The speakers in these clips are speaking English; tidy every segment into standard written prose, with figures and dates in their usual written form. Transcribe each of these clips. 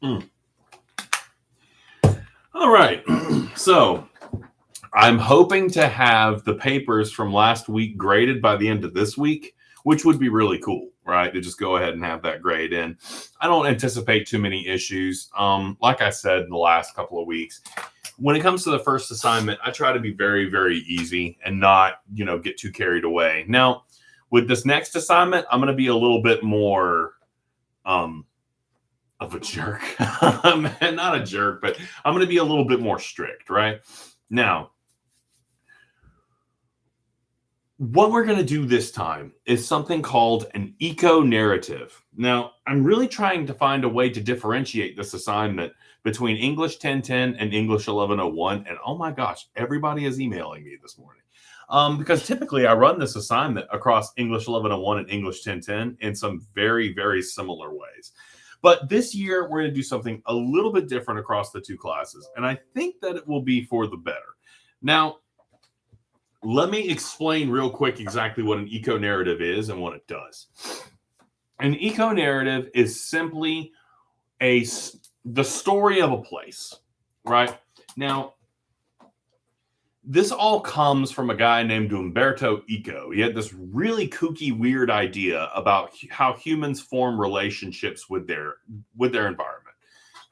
Mm. All right. So I'm hoping to have the papers from last week graded by the end of this week, which would be really cool, right? To just go ahead and have that grade in. I don't anticipate too many issues. Like I said in the last couple of weeks, when it comes to the first assignment, I try to be very, very easy and not, get too carried away. Now, with this next assignment, I'm going to be a little bit more of a jerk. Not a jerk, but I'm going to be a little bit more strict, right? Now, what we're going to do this time is something called an eco-narrative. Now, I'm really trying to find a way to differentiate this assignment between English 1010 and English 1101. And oh my gosh, everybody is emailing me this morning. Because typically I run this assignment across English 1101 and English 1010 in some very, very similar ways. But this year, we're going to do something a little bit different across the two classes. And I think that it will be for the better. Now, let me explain real quick exactly what an eco-narrative is and what it does. An eco-narrative is simply the story of a place, right? Now, this all comes from a guy named Umberto Eco. He had this really kooky, weird idea about how humans form relationships with their environment.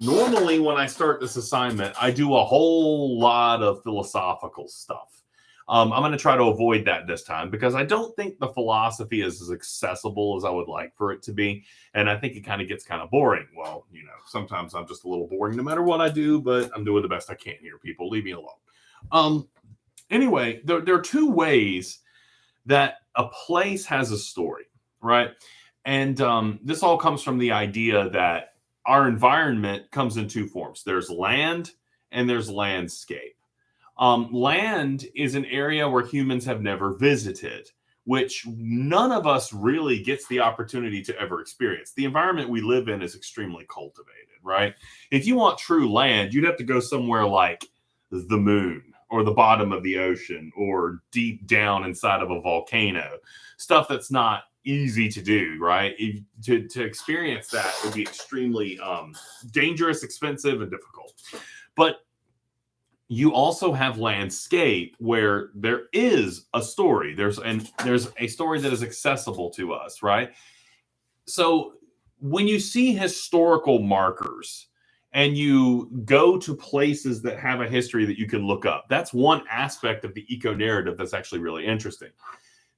Normally, when I start this assignment, I do a whole lot of philosophical stuff. I'm going to try to avoid that this time because I don't think the philosophy is as accessible as I would like for it to be. And I think it kind of gets kind of boring. Well, sometimes I'm just a little boring no matter what I do, but I'm doing the best I can here, people. Leave me alone. Anyway, there are two ways that a place has a story, right? And this all comes from the idea that our environment comes in two forms. There's land and there's landscape. Land is an area where humans have never visited, which none of us really gets the opportunity to ever experience. The environment we live in is extremely cultivated, right? If you want true land, you'd have to go somewhere like the moon or the bottom of the ocean or deep down inside of a volcano, stuff that's not easy to do, right? To experience that would be extremely dangerous, expensive, and difficult. But you also have landscape where there is a story. There's a story that is accessible to us, right? So when you see historical markers and you go to places that have a history that you can look up, that's one aspect of the eco-narrative that's actually really interesting.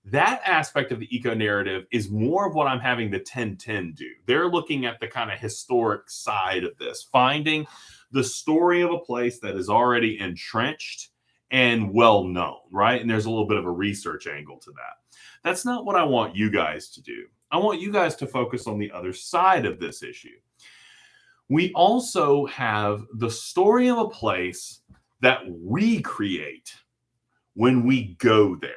That aspect of the eco-narrative is more of what I'm having the 1010 do. They're looking at the kind of historic side of this, finding the story of a place that is already entrenched and well known, right? And there's a little bit of a research angle to that. That's not what I want you guys to do. I want you guys to focus on the other side of this issue. We also have the story of a place that we create when we go there,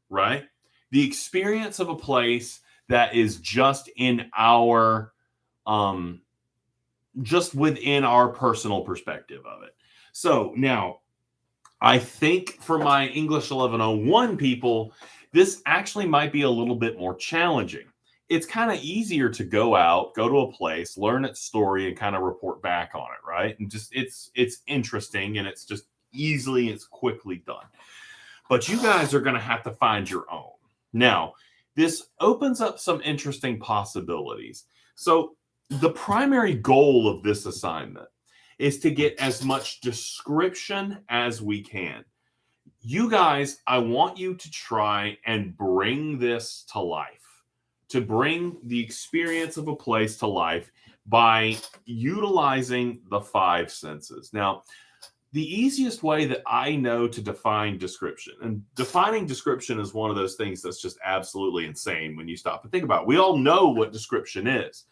right? The experience of a place that is just in our just within our personal perspective of it. So now, I think for my English 1101 people, this actually might be a little bit more challenging. It's kind of easier to go to a place, learn its story, and kind of report back on it, right? And just it's interesting and it's just it's quickly done. But you guys are going to have to find your own. Now, this opens up some interesting possibilities. So the primary goal of this assignment is to get as much description as we can. You guys, I want you to try and bring this to life, to bring the experience of a place to life by utilizing the five senses. Now, the easiest way that I know to define description, and defining description is one of those things that's just absolutely insane when you stop and think about it. We all know what description is,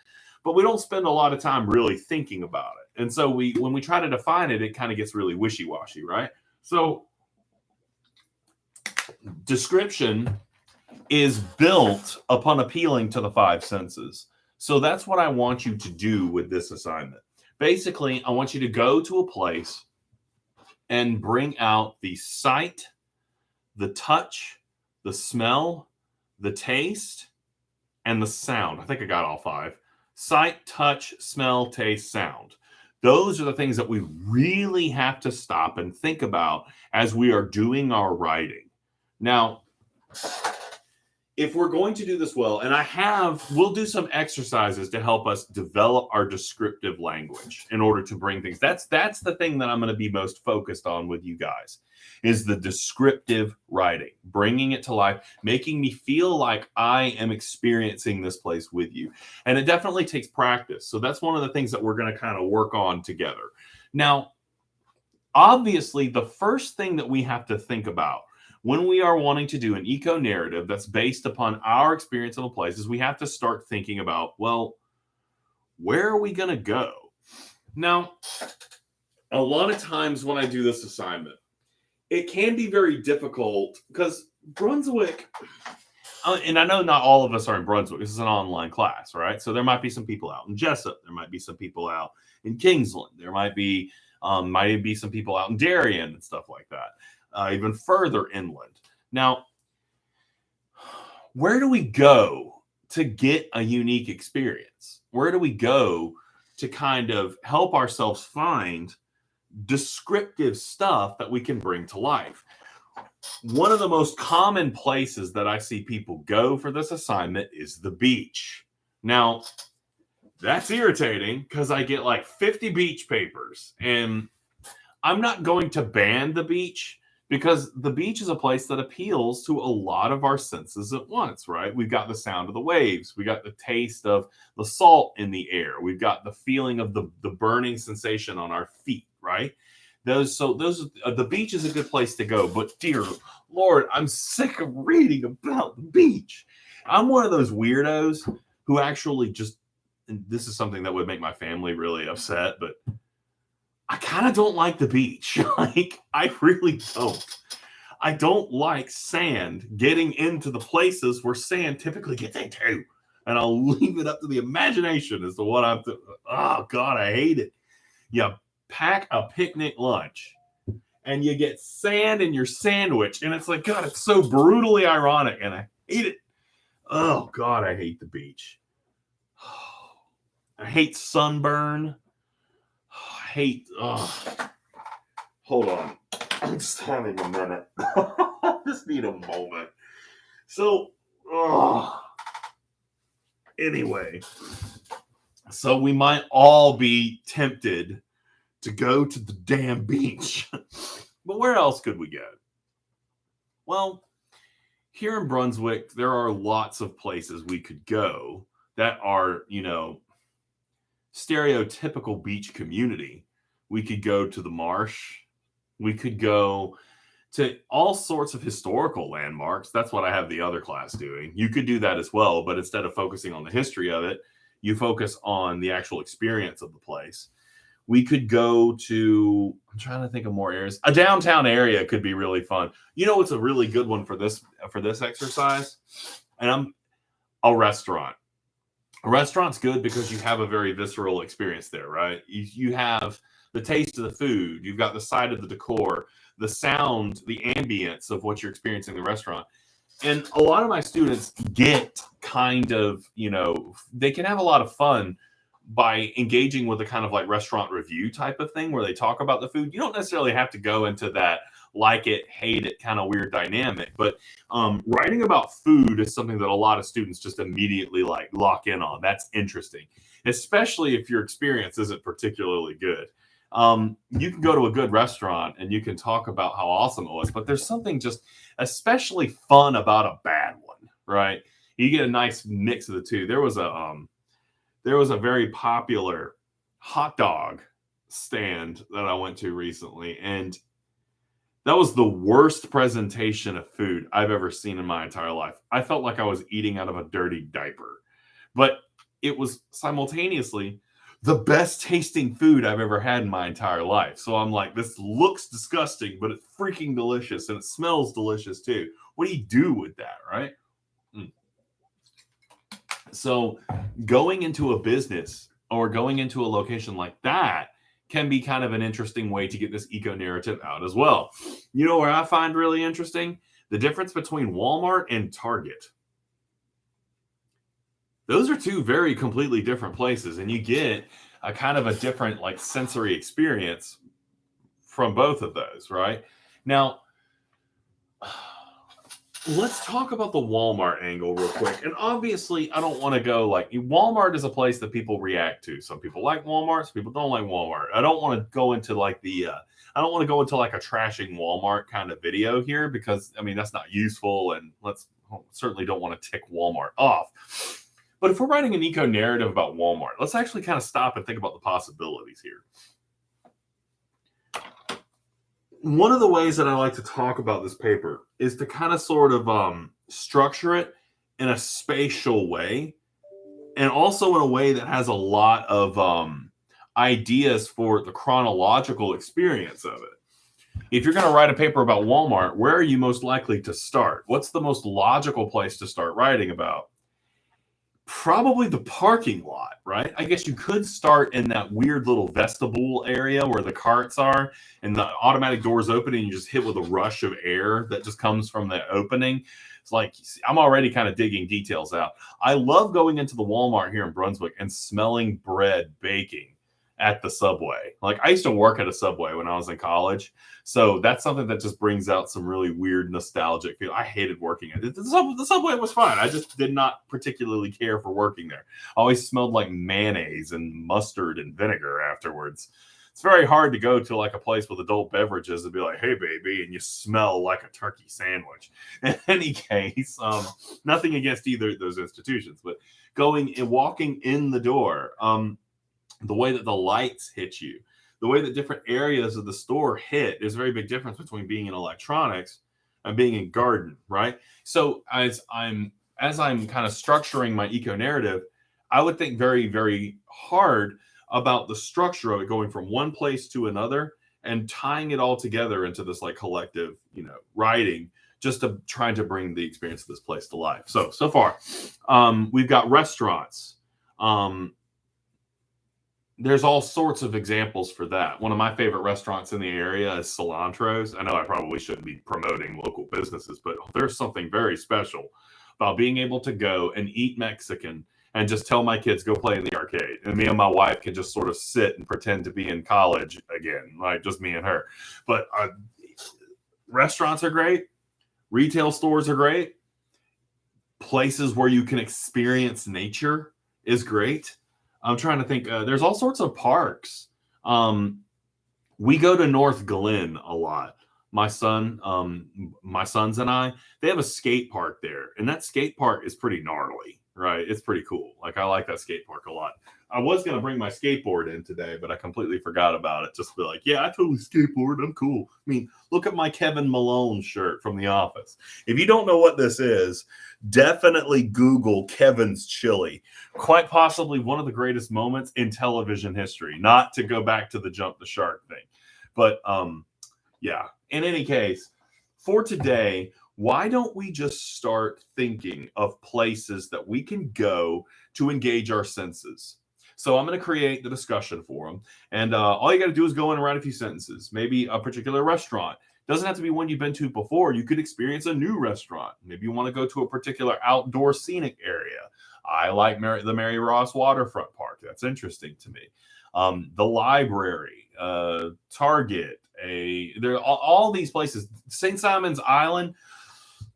but we don't spend a lot of time really thinking about it. And so when we try to define it, it kind of gets really wishy-washy, right? So description is built upon appealing to the five senses. So that's what I want you to do with this assignment. Basically, I want you to go to a place and bring out the sight, the touch, the smell, the taste, and the sound. I think I got all five. Sight, touch, smell, taste, sound. Those are the things that we really have to stop and think about as we are doing our writing. Now, if we're going to do this well, and we'll do some exercises to help us develop our descriptive language in order to bring things. That's the thing that I'm going to be most focused on with you guys, is the descriptive writing, bringing it to life, making me feel like I am experiencing this place with you. And it definitely takes practice. So that's one of the things that we're going to kind of work on together. Now, obviously, the first thing that we have to think about when we are wanting to do an eco-narrative that's based upon our experience of a place is we have to start thinking about, well, where are we going to go? Now, a lot of times when I do this assignment, it can be very difficult because Brunswick, and I know not all of us are in Brunswick. This is an online class, right? So there might be some people out in Jessup. There might be some people out in Kingsland. There might be some people out in Darien and stuff like that. Even further inland. Now, where do we go to get a unique experience? Where do we go to kind of help ourselves find descriptive stuff that we can bring to life? One of the most common places that I see people go for this assignment is the beach. Now, that's irritating because I get like 50 beach papers, and I'm not going to ban the beach, because the beach is a place that appeals to a lot of our senses at once, right? We've got the sound of the waves. We got the taste of the salt in the air. We've got the feeling of the burning sensation on our feet, right? The beach is a good place to go. But dear Lord, I'm sick of reading about the beach. I'm one of those weirdos who actually and this is something that would make my family really upset, but I kind of don't like the beach. Like, I really don't. I don't like sand getting into the places where sand typically gets into. And I'll leave it up to the imagination as to what oh, God, I hate it. You pack a picnic lunch and you get sand in your sandwich. And it's like, God, it's so brutally ironic. And I hate it. Oh, God, I hate the beach. I hate sunburn. Hold on. I'm just having a minute. I just need a moment. So, anyway. So we might all be tempted to go to the damn beach. But where else could we go? Well, here in Brunswick, there are lots of places we could go that are, stereotypical beach community. We could go to the marsh. We could go to all sorts of historical landmarks. That's what I have the other class doing. You could do that as well, but instead of focusing on the history of it, you focus on the actual experience of the place. We could go to, I'm trying to think of more areas. A downtown area could be really fun. You know what's a really good one for this exercise? And a restaurant. A restaurant's good because you have a very visceral experience there, right? You have the taste of the food. You've got the sight of the decor, the sound, the ambience of what you're experiencing in the restaurant. And a lot of my students get kind of, they can have a lot of fun by engaging with a kind of like restaurant review type of thing where they talk about the food. You don't necessarily have to go into that like it, hate it kind of weird dynamic, but writing about food is something that a lot of students just immediately like lock in on. That's interesting, especially if your experience isn't particularly good. You can go to a good restaurant and you can talk about how awesome it was, but there's something just especially fun about a bad one, right? You get a nice mix of the two. There was a very popular hot dog stand that I went to recently, and that was the worst presentation of food I've ever seen in my entire life. I felt like I was eating out of a dirty diaper, but it was simultaneously the best tasting food I've ever had in my entire life. So I'm like, this looks disgusting, but it's freaking delicious, and it smells delicious too. What do you do with that, right? So going into a business or going into a location like that can be kind of an interesting way to get this eco-narrative out as well. You know where I find really interesting? The difference between Walmart and Target. Those are two very completely different places, and you get a kind of a different like sensory experience from both of those, right? Now, let's talk about the Walmart angle real quick. And obviously, I don't want to go like Walmart is a place that people react to. Some people like Walmart, some people don't like Walmart. I don't want to go into like I don't want to go into like a trashing Walmart kind of video here because I mean that's not useful, and certainly don't want to tick Walmart off. But if we're writing an eco narrative about Walmart, let's actually kind of stop and think about the possibilities here. One of the ways that I like to talk about this paper is to kind of sort of structure it in a spatial way, and also in a way that has a lot of ideas for the chronological experience of it. If you're going to write a paper about Walmart, where are you most likely to start? What's the most logical place to start writing about? Probably the parking lot, right? I guess you could start in that weird little vestibule area where the carts are and the automatic doors open and you just hit with a rush of air that just comes from the opening. It's like, I'm already kind of digging details out. I love going into the Walmart here in Brunswick and smelling bread baking at the Subway. Like I used to work at a Subway when I was in college. So that's something that just brings out some really weird nostalgic feel. I hated working at it. The Subway was fine. I just did not particularly care for working there. I always smelled like mayonnaise and mustard and vinegar afterwards. It's very hard to go to like a place with adult beverages and be like, hey, baby, and you smell like a turkey sandwich. In any case, nothing against either of those institutions, but going and walking in the door, the way that the lights hit you, the way that different areas of the store hit, there's a very big difference between being in electronics and being in garden, right? So as I'm kind of structuring my eco narrative, I would think very, very hard about the structure of it going from one place to another and tying it all together into this like collective, writing, just to trying to bring the experience of this place to life. So far, we've got restaurants. There's all sorts of examples for that. One of my favorite restaurants in the area is Cilantro's. I know I probably shouldn't be promoting local businesses, but there's something very special about being able to go and eat Mexican and just tell my kids, go play in the arcade. And me and my wife can just sort of sit and pretend to be in college again, like just me and her. But restaurants are great. Retail stores are great. Places where you can experience nature is great. I'm trying to think. There's all sorts of parks. We go to North Glen a lot. My sons and I, they have a skate park there, and that skate park is pretty gnarly, right? It's pretty cool. Like I like that skate park a lot. I was gonna bring my skateboard in today, but I completely forgot about it. Just to be like, yeah, I totally skateboard. I'm cool. I mean, look at my Kevin Malone shirt from The Office. If you don't know what this is, definitely Google Kevin's Chili. Quite possibly one of the greatest moments in television history. Not to go back to the jump the shark thing, but yeah. In any case, for today, why don't we just start thinking of places that we can go to engage our senses? So I'm going to create the discussion forum, and all you got to do is go in and write a few sentences. Maybe a particular restaurant. Doesn't have to be one you've been to before. You could experience a new restaurant. Maybe you want to go to a particular outdoor scenic area. I like the Mary Ross Waterfront Park. That's interesting to me. The library, Target, there are all these places. St. Simon's Island.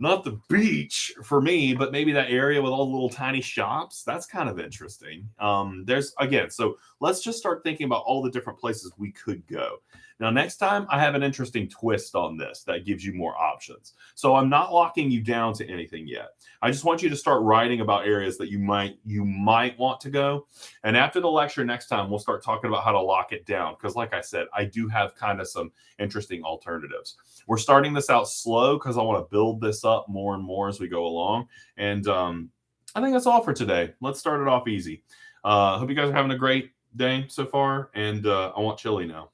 Not the beach for me, but maybe that area with all the little tiny shops. That's kind of interesting. So let's just start thinking about all the different places we could go. Now, next time I have an interesting twist on this that gives you more options. So I'm not locking you down to anything yet. I just want you to start writing about areas that you might want to go. And after the lecture next time, we'll start talking about how to lock it down. Because like I said, I do have kind of some interesting alternatives. We're starting this out slow because I want to build this up more and more as we go along. And I think that's all for today. Let's start it off easy. Hope you guys are having a great day so far. And I want chili now.